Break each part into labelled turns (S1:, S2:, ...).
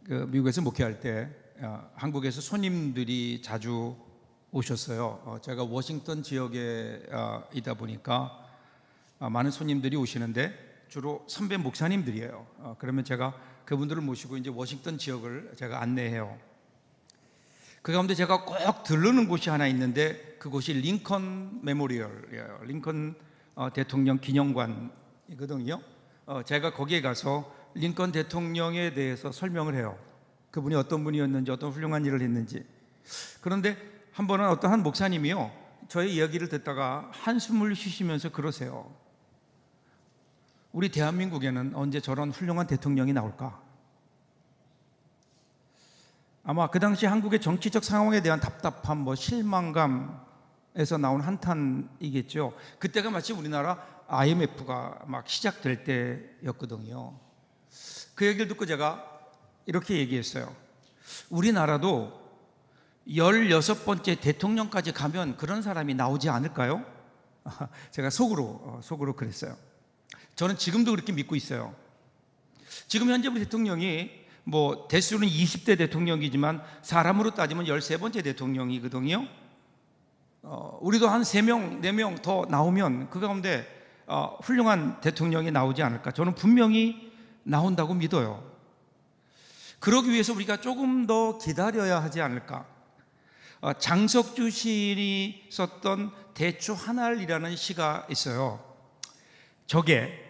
S1: 미국에서 목회할 때 한국에서 손님들이 자주 오셨어요. 제가 워싱턴 지역에 있다 보니까 많은 손님들이 오시는데 주로 선배 목사님들이에요. 그러면 제가 그분들을 모시고 이제 워싱턴 지역을 제가 안내해요. 그 가운데 제가 꼭 들르는 곳이 하나 있는데 그곳이 링컨 메모리얼이에요. 링컨 대통령 기념관이거든요. 제가 거기에 가서 링컨 대통령에 대해서 설명을 해요. 그분이 어떤 분이었는지, 어떤 훌륭한 일을 했는지. 그런데 한 번은 어떤 한 목사님이요, 저의 이야기를 듣다가 한숨을 쉬시면서 그러세요. 우리 대한민국에는 언제 저런 훌륭한 대통령이 나올까? 아마 그 당시 한국의 정치적 상황에 대한 답답함, 실망감에서 나온 한탄이겠죠. 그때가 마치 우리나라 IMF가 막 시작될 때였거든요. 그 얘기를 듣고 제가 이렇게 얘기했어요. 우리나라도 16번째 대통령까지 가면 그런 사람이 나오지 않을까요? 제가 속으로 그랬어요. 저는 지금도 그렇게 믿고 있어요. 지금 현재 우리 대통령이 대수는 20대 대통령이지만 사람으로 따지면 13번째 대통령이거든요. 우리도 한 3명, 4명 더 나오면 그 가운데 훌륭한 대통령이 나오지 않을까. 저는 분명히 나온다고 믿어요. 그러기 위해서 우리가 조금 더 기다려야 하지 않을까. 장석주 시인이 썼던 대추 한 알이라는 시가 있어요. 저게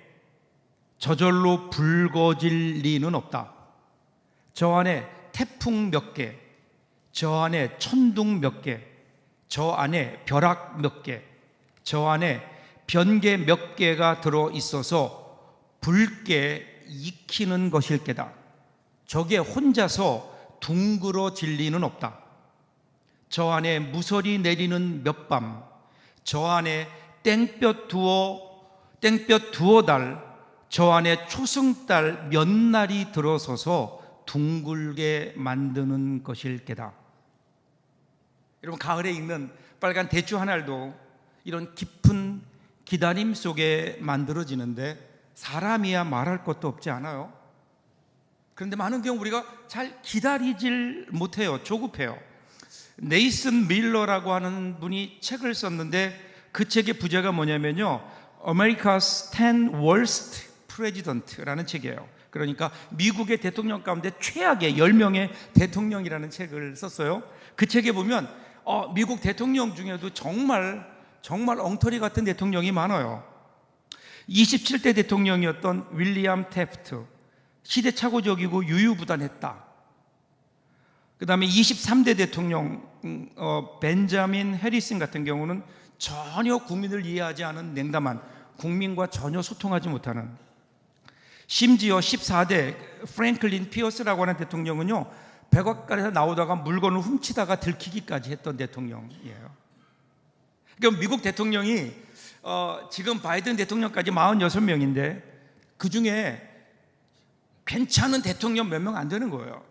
S1: 저절로 붉어질 리는 없다. 저 안에 태풍 몇 개, 저 안에 천둥 몇 개, 저 안에 벼락 몇 개, 저 안에 변개 몇 개가 들어있어서 붉게 익히는 것일 게다. 저게 혼자서 둥그러질 리는 없다. 저 안에 무설이 내리는 몇 밤, 저 안에 땡볕 두어 달, 저 안에 초승달 몇 날이 들어서서 둥글게 만드는 것일 게다. 여러분, 가을에 익는 빨간 대추 한 알도 이런 깊은 기다림 속에 만들어지는데 사람이야 말할 것도 없지 않아요? 그런데 많은 경우 우리가 잘 기다리질 못해요. 조급해요. 네이슨 밀러라고 하는 분이 책을 썼는데 그 책의 부제가 뭐냐면요, America's 10 Worst President라는 책이에요. 그러니까 미국의 대통령 가운데 최악의 10명의 대통령이라는 책을 썼어요. 그 책에 보면 미국 대통령 중에도 정말 엉터리 같은 대통령이 많아요. 27대 대통령이었던 윌리엄 태프트, 시대착오적이고 유유부단했다. 그 다음에 23대 대통령 벤자민 해리슨 같은 경우는 전혀 국민을 이해하지 않은 냉담한, 국민과 전혀 소통하지 못하는, 심지어 14대 프랭클린 피어스라고 하는 대통령은요, 백악관에서 나오다가 물건을 훔치다가 들키기까지 했던 대통령이에요. 그러니까 미국 대통령이 지금 바이든 대통령까지 46명인데 그 중에 괜찮은 대통령 몇 명 안 되는 거예요.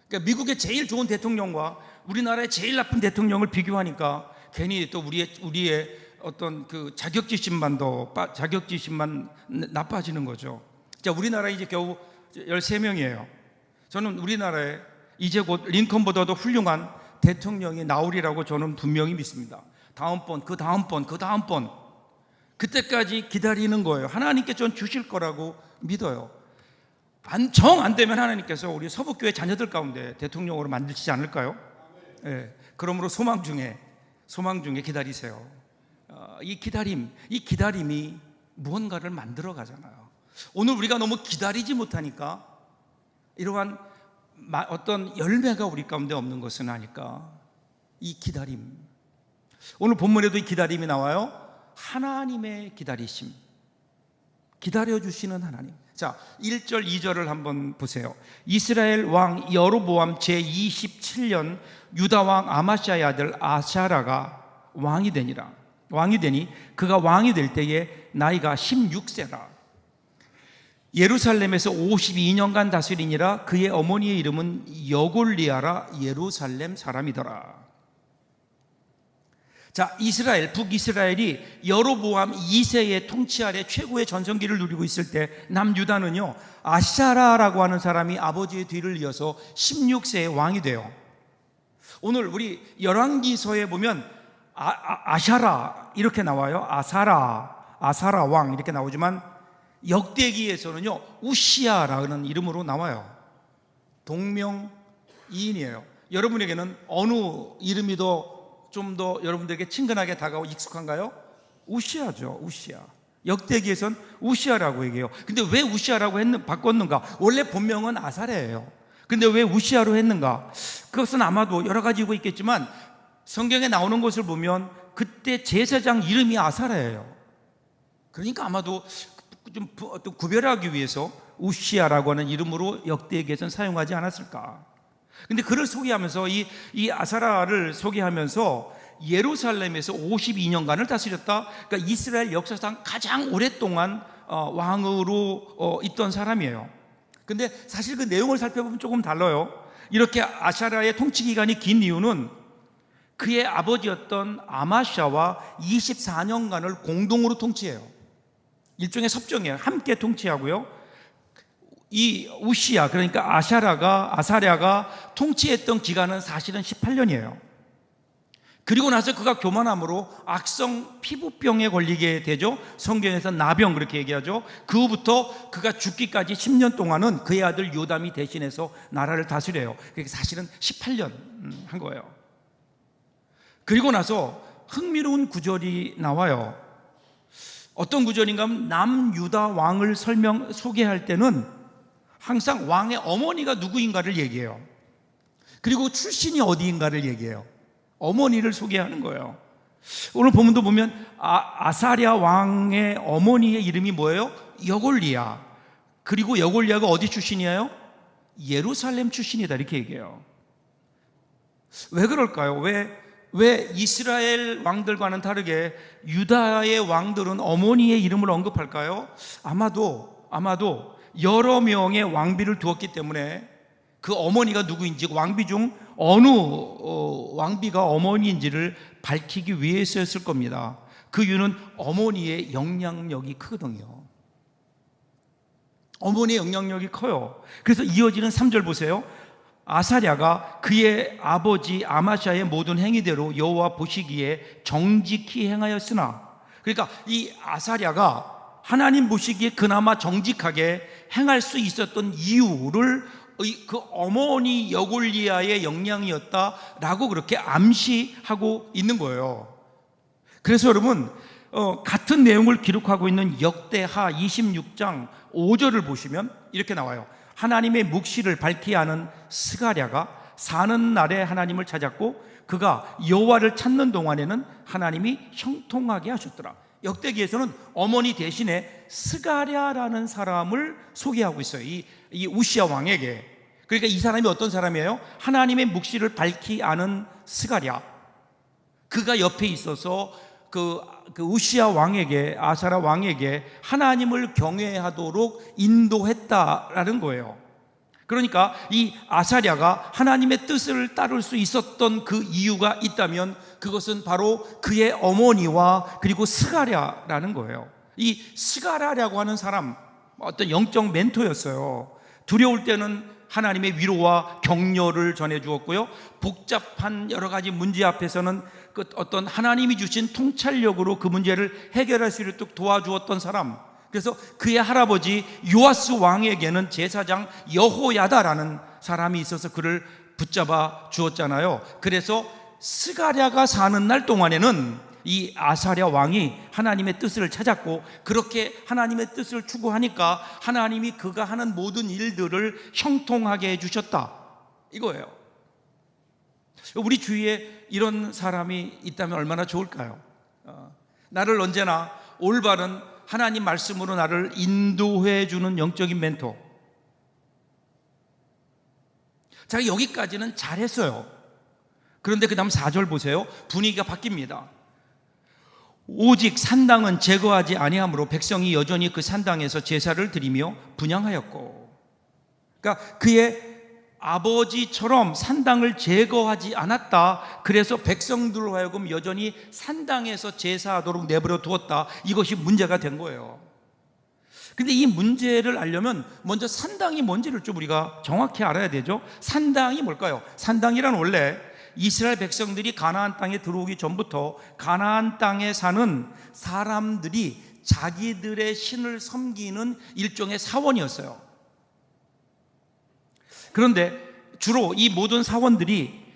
S1: 그러니까 미국의 제일 좋은 대통령과 우리나라의 제일 나쁜 대통령을 비교하니까 괜히 또 우리의 어떤 그 자격지심만 나빠지는 거죠. 자, 우리나라 이제 겨우 13명이에요. 저는 우리나라에 이제 곧 링컨보다도 훌륭한 대통령이 나오리라고 저는 분명히 믿습니다. 다음번, 그 다음번, 그때까지 기다리는 거예요. 하나님께 전 주실 거라고 믿어요. 정 안 되면 하나님께서 우리 서북교회 자녀들 가운데 대통령으로 만드시지 않을까요? 네. 그러므로 소망 중에 기다리세요. 이 기다림이 무언가를 만들어 가잖아요. 오늘 우리가 너무 기다리지 못하니까 이러한 어떤 열매가 우리 가운데 없는 것은 아닐까. 이 기다림, 오늘 본문에도 이 기다림이 나와요. 하나님의 기다리심, 기다려주시는 하나님. 자, 1절 2절을 한번 보세요. 이스라엘 왕 여로보암 제27년 유다 왕 아마시아의 아들 아샤라가 왕이 되니 그가 왕이 될 때에 나이가 16세라. 예루살렘에서 52년간 다스리니라. 그의 어머니의 이름은 여골리아라 예루살렘 사람이더라. 자, 이스라엘, 북이스라엘이 여로보암 2세의 통치 아래 최고의 전성기를 누리고 있을 때 남유다는요, 아샤라라고 하는 사람이 아버지의 뒤를 이어서 16세의 왕이 돼요. 오늘 우리 열왕기서에 보면 아샤라 이렇게 나와요. 아사라 왕 이렇게 나오지만 역대기에서는요, 우시아라는 이름으로 나와요. 동명이인이에요. 여러분에게는 어느 이름이 좀 더 여러분들에게 친근하게 다가오고 익숙한가요? 우시아죠. 우시아. 역대기에선 우시아라고 얘기해요. 근데 왜 우시아라고 바꿨는가? 원래 본명은 아사랴예요. 근데 왜 우시아로 했는가? 그것은 아마도 여러 가지 이유가 있겠지만 성경에 나오는 것을 보면 그때 제사장 이름이 아사랴예요. 그러니까 아마도 좀 구별하기 위해서 우시아라고 하는 이름으로 역대기에서는 사용하지 않았을까? 근데 그를 소개하면서 이 아사라를 소개하면서 예루살렘에서 52년간을 다스렸다. 그러니까 이스라엘 역사상 가장 오랫동안 왕으로 있던 사람이에요. 근데 사실 그 내용을 살펴보면 조금 달라요. 이렇게 아사라의 통치 기간이 긴 이유는 그의 아버지였던 아마샤와 24년간을 공동으로 통치해요. 일종의 섭정이에요. 함께 통치하고요. 이 우시아, 그러니까 아사랴가 통치했던 기간은 사실은 18년이에요. 그리고 나서 그가 교만함으로 악성 피부병에 걸리게 되죠. 성경에서 나병 그렇게 얘기하죠. 그 후부터 그가 죽기까지 10년 동안은 그의 아들 요담이 대신해서 나라를 다스려요. 그러니까 사실은 18년 한 거예요. 그리고 나서 흥미로운 구절이 나와요. 어떤 구절인가 하면 남유다 왕을 소개할 때는 항상 왕의 어머니가 누구인가를 얘기해요. 그리고 출신이 어디인가를 얘기해요. 어머니를 소개하는 거예요. 오늘 본문도 보면 아사랴 왕의 어머니의 이름이 뭐예요? 여골리아. 그리고 여골리아가 어디 출신이에요? 예루살렘 출신이다 이렇게 얘기해요. 왜 그럴까요? 왜 이스라엘 왕들과는 다르게 유다의 왕들은 어머니의 이름을 언급할까요? 아마도 여러 명의 왕비를 두었기 때문에 그 어머니가 누구인지, 왕비 중 어느 왕비가 어머니인지를 밝히기 위해서였을 겁니다. 그 이유는 어머니의 영향력이 크거든요. 어머니의 영향력이 커요. 그래서 이어지는 3절 보세요. 아사랴가 그의 아버지 아마샤의 모든 행위대로 여호와 보시기에 정직히 행하였으나, 그러니까 이 아사랴가 하나님 보시기에 그나마 정직하게 행할 수 있었던 이유를 그 어머니 여골리아의 영향이었다라고 그렇게 암시하고 있는 거예요. 그래서 여러분, 같은 내용을 기록하고 있는 역대하 26장 5절을 보시면 이렇게 나와요. 하나님의 묵시를 밝히 아는 스가랴가 사는 날에 하나님을 찾았고 그가 여호와를 찾는 동안에는 하나님이 형통하게 하셨더라. 역대기에서는 어머니 대신에 스가랴라는 사람을 소개하고 있어요. 이 우시아 왕에게. 그러니까 이 사람이 어떤 사람이에요? 하나님의 묵시를 밝히 아는 스가랴. 그가 옆에 있어서 그 우시아 왕에게, 아사랴 왕에게 하나님을 경외하도록 인도했다라는 거예요. 그러니까 이 아사랴가 하나님의 뜻을 따를 수 있었던 그 이유가 있다면 그것은 바로 그의 어머니와 그리고 스가랴라는 거예요. 이 스가랴라고 하는 사람, 어떤 영적 멘토였어요. 두려울 때는 하나님의 위로와 격려를 전해주었고요, 복잡한 여러 가지 문제 앞에서는 그 어떤 하나님이 주신 통찰력으로 그 문제를 해결할 수 있도록 도와주었던 사람. 그래서 그의 할아버지 요아스 왕에게는 제사장 여호야다라는 사람이 있어서 그를 붙잡아 주었잖아요. 그래서 스가랴가 사는 날 동안에는 이 아사랴 왕이 하나님의 뜻을 찾았고, 그렇게 하나님의 뜻을 추구하니까 하나님이 그가 하는 모든 일들을 형통하게 해주셨다 이거예요. 우리 주위에 이런 사람이 있다면 얼마나 좋을까요? 나를 언제나 올바른 하나님 말씀으로 나를 인도해 주는 영적인 멘토. 자, 여기까지는 잘했어요. 그런데 그 다음 4절 보세요. 분위기가 바뀝니다. 오직 산당은 제거하지 아니하므로 백성이 여전히 그 산당에서 제사를 드리며 분향하였고. 그러니까 그의 아버지처럼 산당을 제거하지 않았다. 그래서 백성들로 하여금 여전히 산당에서 제사하도록 내버려 두었다. 이것이 문제가 된 거예요. 근데 이 문제를 알려면 먼저 산당이 뭔지를 좀 우리가 정확히 알아야 되죠. 산당이 뭘까요? 산당이란 원래 이스라엘 백성들이 가나안 땅에 들어오기 전부터 가나안 땅에 사는 사람들이 자기들의 신을 섬기는 일종의 사원이었어요. 그런데 주로 이 모든 사원들이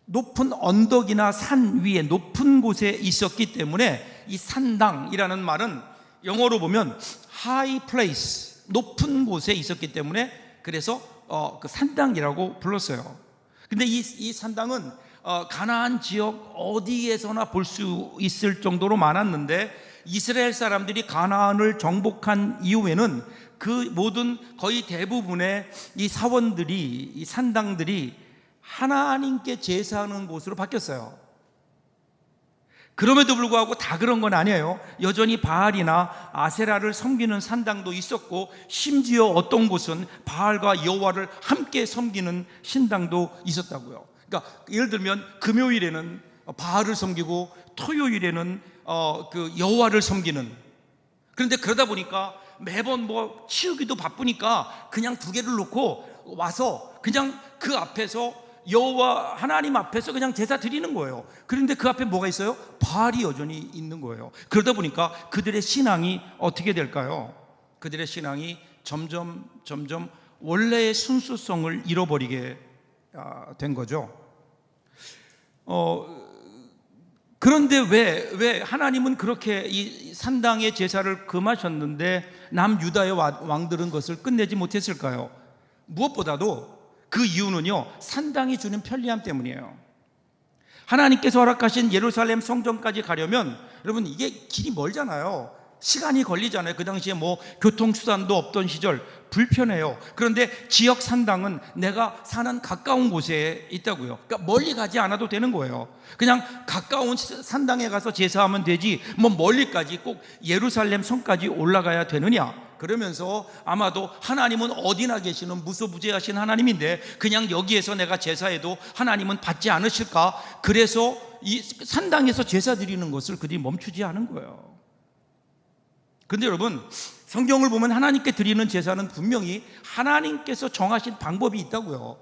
S1: 높은 언덕이나 산 위에 높은 곳에 있었기 때문에 이 산당이라는 말은 영어로 보면 high place, 높은 곳에 있었기 때문에 그래서 그 산당이라고 불렀어요. 근데 이 산당은 가나안 지역 어디에서나 볼 수 있을 정도로 많았는데 이스라엘 사람들이 가나안을 정복한 이후에는 그 모든 거의 대부분의 이 사원들이, 이 산당들이 하나님께 제사하는 곳으로 바뀌었어요. 그럼에도 불구하고 다 그런 건 아니에요. 여전히 바알이나 아세라를 섬기는 산당도 있었고, 심지어 어떤 곳은 바알과 여호와를 함께 섬기는 신당도 있었다고요. 그러니까 예를 들면 금요일에는 바알을 섬기고 토요일에는 그 여호와를 섬기는. 그런데 그러다 보니까 매번 뭐 치우기도 바쁘니까 그냥 두 개를 놓고 와서 그냥 그 앞에서 여호와 하나님 앞에서 그냥 제사 드리는 거예요. 그런데 그 앞에 뭐가 있어요? 바알이 여전히 있는 거예요. 그러다 보니까 그들의 신앙이 어떻게 될까요? 그들의 신앙이 점점 원래의 순수성을 잃어버리게 된 거죠. 그런데 왜 하나님은 그렇게 이 산당의 제사를 금하셨는데 남유다의 왕들은 그것을 끝내지 못했을까요? 무엇보다도 그 이유는요, 산당이 주는 편리함 때문이에요. 하나님께서 허락하신 예루살렘 성전까지 가려면 여러분 이게 길이 멀잖아요. 시간이 걸리잖아요. 그 당시에 뭐 교통수단도 없던 시절 불편해요. 그런데 지역 산당은 내가 사는 가까운 곳에 있다고요. 그러니까 멀리 가지 않아도 되는 거예요. 그냥 가까운 산당에 가서 제사하면 되지 뭐 멀리까지 꼭 예루살렘 성까지 올라가야 되느냐. 그러면서 아마도 하나님은 어디나 계시는 무소부재하신 하나님인데 그냥 여기에서 내가 제사해도 하나님은 받지 않으실까. 그래서 이 산당에서 제사 드리는 것을 그들이 멈추지 않은 거예요. 그런데 여러분, 성경을 보면 하나님께 드리는 제사는 분명히 하나님께서 정하신 방법이 있다고요.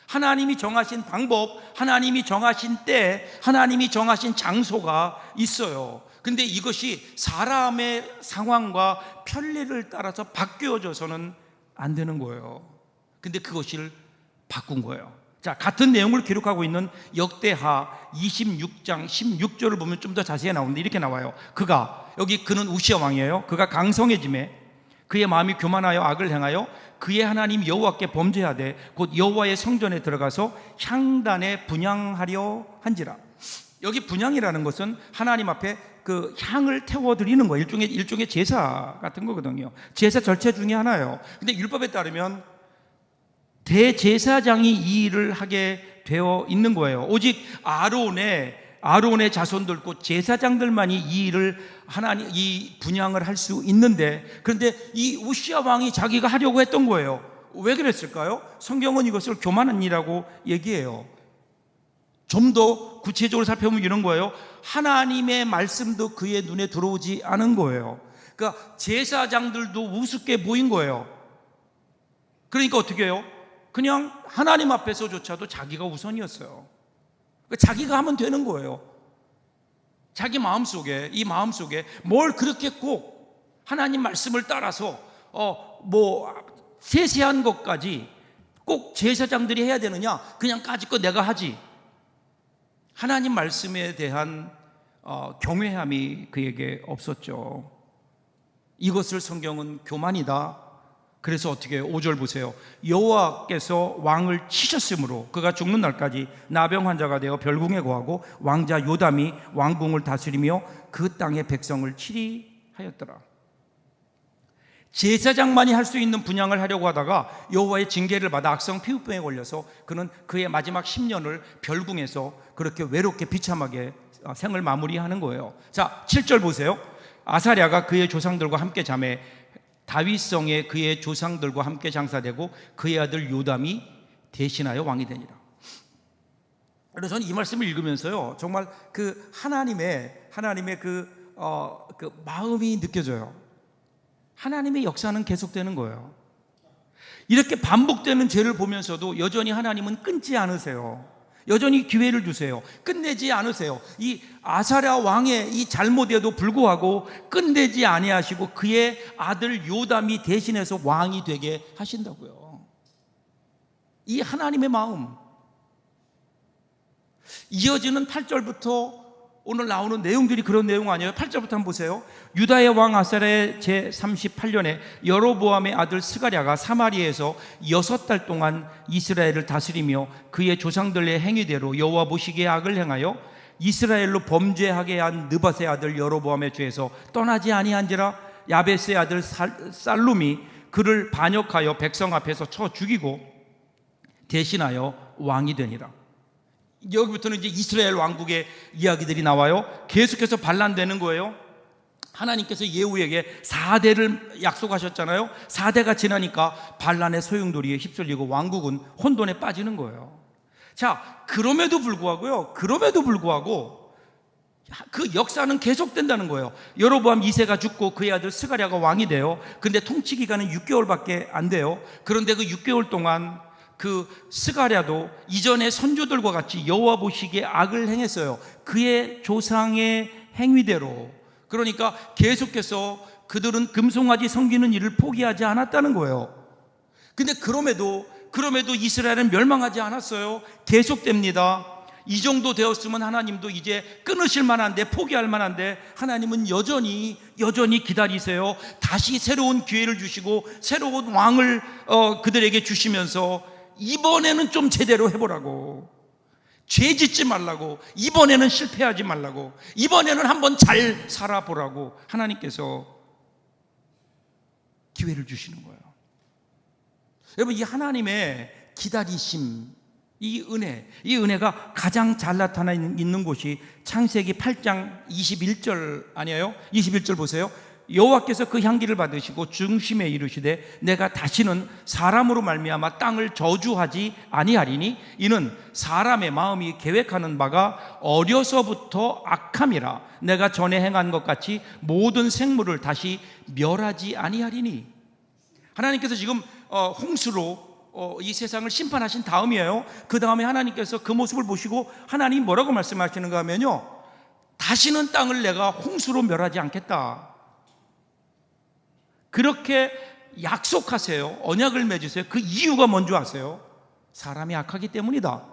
S1: 하나님이 정하신 방법, 하나님이 정하신 때, 하나님이 정하신 장소가 있어요. 근데 이것이 사람의 상황과 편리를 따라서 바뀌어져서는 안 되는 거예요. 근데 그것을 바꾼 거예요. 자, 같은 내용을 기록하고 있는 역대하 26장 16절을 보면 좀 더 자세히 나오는데 이렇게 나와요. 그는 우시아 왕이에요. 그가 강성해짐에 그의 마음이 교만하여 악을 행하여 그의 하나님 여호와께 범죄하되 곧 여호와의 성전에 들어가서 향단에 분향하려 한지라. 여기 분향이라는 것은 하나님 앞에 그 향을 태워드리는 거예요. 일종의 제사 같은 거거든요. 제사 절차 중에 하나예요. 근데 율법에 따르면 대제사장이 이 일을 하게 되어 있는 거예요. 오직 아론의 자손들 곧 제사장들만이 이 일을 이 분향을 할 수 있는데, 그런데 이 우시아 왕이 자기가 하려고 했던 거예요. 왜 그랬을까요? 성경은 이것을 교만한 일이라고 얘기해요. 좀 더 구체적으로 살펴보면 이런 거예요. 하나님의 말씀도 그의 눈에 들어오지 않은 거예요. 그러니까 제사장들도 우습게 보인 거예요. 그러니까 어떻게 해요? 그냥 하나님 앞에서조차도 자기가 우선이었어요. 자기가 하면 되는 거예요. 자기 마음속에, 이 마음속에 뭘 그렇게 꼭 하나님 말씀을 따라서 세세한 것까지 꼭 제사장들이 해야 되느냐? 그냥 까짓거 내가 하지. 하나님 말씀에 대한 경외함이 그에게 없었죠. 이것을 성경은 교만이다. 그래서 어떻게 해요? 5절 보세요. 여호와께서 왕을 치셨으므로 그가 죽는 날까지 나병 환자가 되어 별궁에 거하고 왕자 요담이 왕궁을 다스리며 그 땅의 백성을 치리하였더라. 제사장만이 할 수 있는 분향을 하려고 하다가 여호와의 징계를 받아 악성 피부병에 걸려서 그는 그의 마지막 10년을 별궁에서 그렇게 외롭게 비참하게 생을 마무리하는 거예요. 자, 7절 보세요. 아사랴가 그의 조상들과 함께 자매 다윗성에 그의 조상들과 함께 장사되고 그의 아들 요담이 대신하여 왕이 되니라. 그래서 저는 이 말씀을 읽으면서요, 정말 그 하나님의 그 마음이 느껴져요. 하나님의 역사는 계속되는 거예요. 이렇게 반복되는 죄를 보면서도 여전히 하나님은 끊지 않으세요. 여전히 기회를 주세요. 끝내지 않으세요. 이 아사랴 왕의 이 잘못에도 불구하고 끝내지 아니하시고 그의 아들 요담이 대신해서 왕이 되게 하신다고요. 이 하나님의 마음. 이어지는 8절부터 오늘 나오는 내용들이 그런 내용 아니에요? 8절부터 한번 보세요. 유다의 왕 아사랴의 제38년에 여로보암의 아들 스가랴가 사마리아에서 6달 동안 이스라엘을 다스리며 그의 조상들의 행위대로 여호와 보시기에 악을 행하여 이스라엘로 범죄하게 한 느밧의 아들 여로보암의 죄에서 떠나지 아니한지라. 야베스의 아들 살룸이 그를 반역하여 백성 앞에서 쳐 죽이고 대신하여 왕이 되니라. 여기부터는 이제 이스라엘 왕국의 이야기들이 나와요. 계속해서 반란되는 거예요. 하나님께서 예후에게 4대를 약속하셨잖아요. 4대가 지나니까 반란의 소용돌이에 휩쓸리고 왕국은 혼돈에 빠지는 거예요. 자, 그럼에도 불구하고 그 역사는 계속된다는 거예요. 여로보암 2세가 죽고 그의 아들 스가랴가 왕이 돼요. 근데 통치 기간은 6개월밖에 안 돼요. 그런데 그 6개월 동안 그 스가랴도 이전의 선조들과 같이 여호와 보시기에 악을 행했어요. 그의 조상의 행위대로. 그러니까 계속해서 그들은 금송아지 섬기는 일을 포기하지 않았다는 거예요. 근데 그럼에도 이스라엘은 멸망하지 않았어요. 계속됩니다. 이 정도 되었으면 하나님도 이제 끊으실 만한데, 포기할 만한데, 하나님은 여전히 기다리세요. 다시 새로운 기회를 주시고 새로운 왕을 그들에게 주시면서 이번에는 좀 제대로 해보라고, 죄 짓지 말라고, 이번에는 실패하지 말라고, 이번에는 한번 잘 살아보라고 하나님께서 기회를 주시는 거예요. 여러분, 이 하나님의 기다리심, 이 은혜가 가장 잘 나타나 있는 곳이 창세기 8장 21절 아니에요? 21절 보세요. 여호와께서 그 향기를 받으시고 중심에 이르시되 내가 다시는 사람으로 말미암아 땅을 저주하지 아니하리니 이는 사람의 마음이 계획하는 바가 어려서부터 악함이라. 내가 전에 행한 것 같이 모든 생물을 다시 멸하지 아니하리니. 하나님께서 지금 홍수로 이 세상을 심판하신 다음이에요. 그 다음에 하나님께서 그 모습을 보시고 하나님 뭐라고 말씀하시는가 하면요, 다시는 땅을 내가 홍수로 멸하지 않겠다. 그렇게 약속하세요. 언약을 맺으세요. 그 이유가 뭔지 아세요? 사람이 악하기 때문이다.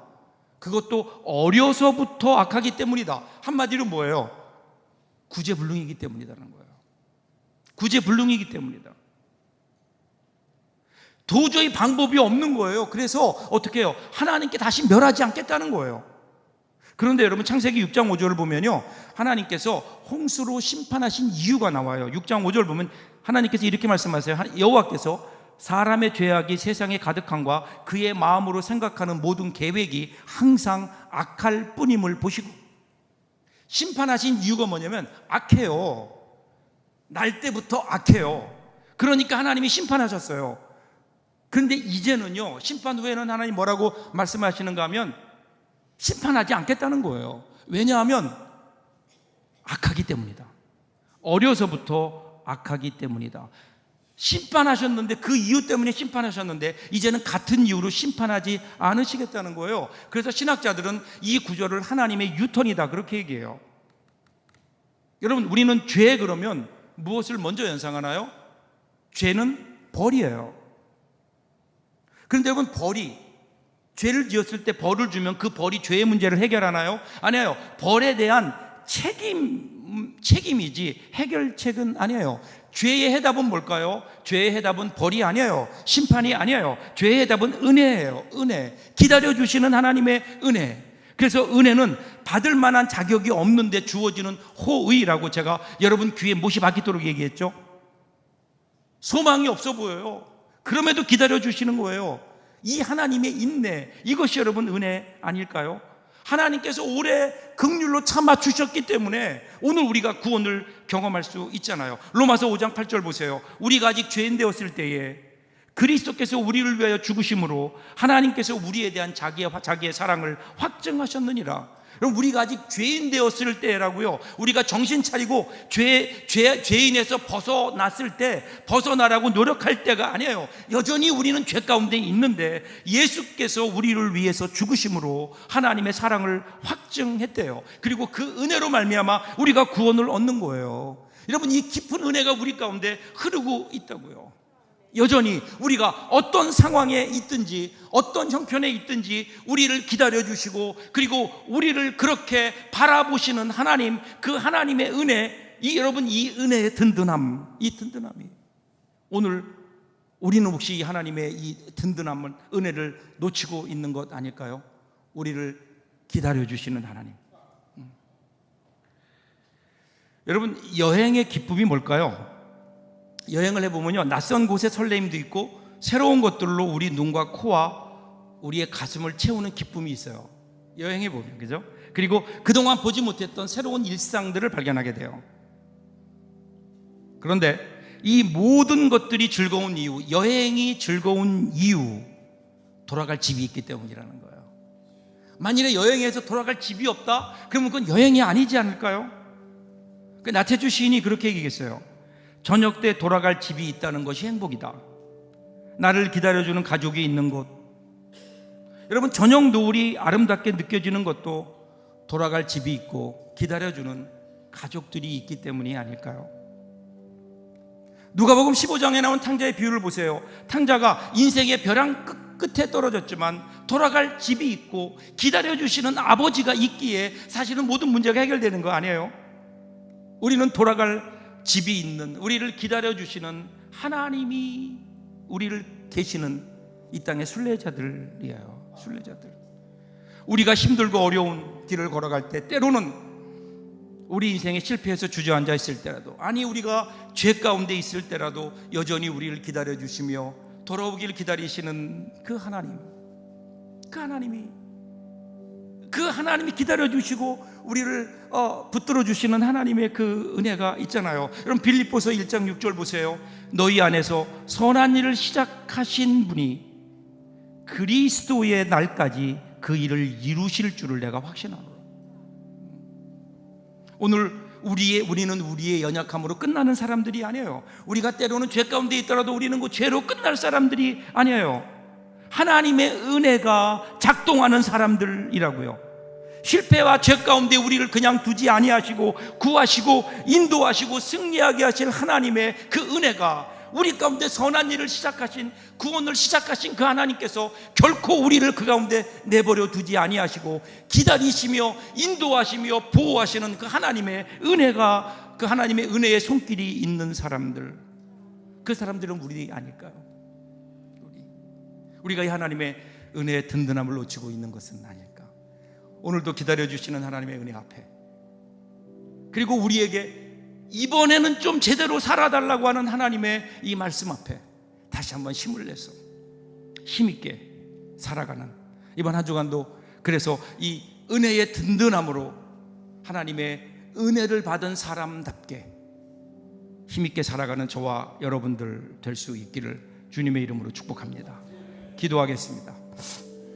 S1: 그것도 어려서부터 악하기 때문이다. 한마디로 뭐예요? 구제불능이기 때문이라는 거예요. 구제불능이기 때문이다. 도저히 방법이 없는 거예요. 그래서 어떻게 해요? 하나님께 다시 멸하지 않겠다는 거예요. 그런데 여러분, 창세기 6장 5절을 보면요, 하나님께서 홍수로 심판하신 이유가 나와요. 6장 5절 보면 하나님께서 이렇게 말씀하세요. 여호와께서 사람의 죄악이 세상에 가득함과 그의 마음으로 생각하는 모든 계획이 항상 악할 뿐임을 보시고. 심판하신 이유가 뭐냐면 악해요. 날 때부터 악해요. 그러니까 하나님이 심판하셨어요. 그런데 이제는요, 심판 후에는 하나님 뭐라고 말씀하시는가 하면 심판하지 않겠다는 거예요. 왜냐하면 악하기 때문이다. 어려서부터 악하기 때문이다. 심판하셨는데, 그 이유 때문에 심판하셨는데 이제는 같은 이유로 심판하지 않으시겠다는 거예요. 그래서 신학자들은 이 구절을 하나님의 유턴이다 그렇게 얘기해요. 여러분, 우리는 죄 그러면 무엇을 먼저 연상하나요? 죄는 벌이에요. 그런데 여러분, 죄를 지었을 때 벌을 주면 그 벌이 죄의 문제를 해결하나요? 아니에요. 벌에 대한 책임이지 해결책은 아니에요. 죄의 해답은 뭘까요? 죄의 해답은 벌이 아니에요. 심판이 아니에요. 죄의 해답은 은혜예요. 은혜. 기다려주시는 하나님의 은혜. 그래서 은혜는 받을 만한 자격이 없는데 주어지는 호의라고 제가 여러분 귀에 못이 박히도록 얘기했죠. 소망이 없어 보여요. 그럼에도 기다려주시는 거예요. 이 하나님의 인내, 이것이 여러분 은혜 아닐까요? 하나님께서 오래 긍휼로 참아주셨기 때문에 오늘 우리가 구원을 경험할 수 있잖아요. 로마서 5장 8절 보세요. 우리가 아직 죄인 되었을 때에 그리스도께서 우리를 위하여 죽으심으로 하나님께서 우리에 대한 자기의 사랑을 확증하셨느니라. 그럼 우리가 아직 죄인 되었을 때라고요, 우리가 정신 차리고 죄인에서 벗어났을 때, 벗어나라고 노력할 때가 아니에요. 여전히 우리는 죄 가운데 있는데 예수께서 우리를 위해서 죽으심으로 하나님의 사랑을 확증했대요. 그리고 그 은혜로 말미암아 우리가 구원을 얻는 거예요. 여러분, 이 깊은 은혜가 우리 가운데 흐르고 있다고요. 여전히 우리가 어떤 상황에 있든지 어떤 형편에 있든지 우리를 기다려주시고, 그리고 우리를 그렇게 바라보시는 하나님, 그 하나님의 은혜, 여러분, 이 은혜의 든든함, 이 든든함이 오늘 우리는 혹시 이 하나님의 이 든든함을, 은혜를 놓치고 있는 것 아닐까요? 우리를 기다려주시는 하나님. 여러분, 여행의 기쁨이 뭘까요? 여행을 해보면요, 낯선 곳의 설레임도 있고 새로운 것들로 우리 눈과 코와 우리의 가슴을 채우는 기쁨이 있어요. 여행해보면, 그죠? 그리고 그동안 보지 못했던 새로운 일상들을 발견하게 돼요. 그런데 이 모든 것들이 즐거운 이유, 여행이 즐거운 이유, 돌아갈 집이 있기 때문이라는 거예요. 만일에 여행에서 돌아갈 집이 없다? 그러면 그건 여행이 아니지 않을까요? 나태주 시인이 그렇게 얘기했어요. 저녁 때 돌아갈 집이 있다는 것이 행복이다. 나를 기다려주는 가족이 있는 곳. 여러분, 저녁 노을이 아름답게 느껴지는 것도 돌아갈 집이 있고 기다려주는 가족들이 있기 때문이 아닐까요? 누가복음 15장에 나온 탕자의 비유를 보세요. 탕자가 인생의 벼랑 끝에 떨어졌지만 돌아갈 집이 있고 기다려주시는 아버지가 있기에 사실은 모든 문제가 해결되는 거 아니에요? 우리는 돌아갈 집이 있는, 우리를 기다려주시는 하나님이 우리를 계시는 이 땅의 순례자들이에요. 순례자들. 우리가 힘들고 어려운 길을 걸어갈 때, 때로는 우리 인생에 실패해서 주저앉아 있을 때라도, 아니 우리가 죄 가운데 있을 때라도 여전히 우리를 기다려주시며 돌아오길 기다리시는 그 하나님, 그 하나님이 기다려주시고 우리를 붙들어 주시는 하나님의 그 은혜가 있잖아요. 여러분, 빌립보서 1장 6절 보세요. 너희 안에서 선한 일을 시작하신 분이 그리스도의 날까지 그 일을 이루실 줄을 내가 확신하노라. 오늘 우리는 우리의 연약함으로 끝나는 사람들이 아니에요. 우리가 때로는 죄 가운데 있더라도 우리는 그 죄로 끝날 사람들이 아니에요. 하나님의 은혜가 작동하는 사람들이라고요. 실패와 죄 가운데 우리를 그냥 두지 아니하시고 구하시고 인도하시고 승리하게 하실 하나님의 그 은혜가, 우리 가운데 선한 일을 시작하신, 구원을 시작하신 그 하나님께서 결코 우리를 그 가운데 내버려 두지 아니하시고 기다리시며 인도하시며 보호하시는 그 하나님의 은혜가, 그 하나님의 은혜의 손길이 있는 사람들, 그 사람들은 우리 아닐까요? 우리가 이 하나님의 은혜의 든든함을 놓치고 있는 것은 아닐까? 오늘도 기다려주시는 하나님의 은혜 앞에, 그리고 우리에게 이번에는 좀 제대로 살아달라고 하는 하나님의 이 말씀 앞에 다시 한번 힘을 내서 힘있게 살아가는 이번 한 주간도, 그래서 이 은혜의 든든함으로 하나님의 은혜를 받은 사람답게 힘있게 살아가는 저와 여러분들 될 수 있기를 주님의 이름으로 축복합니다. 기도하겠습니다.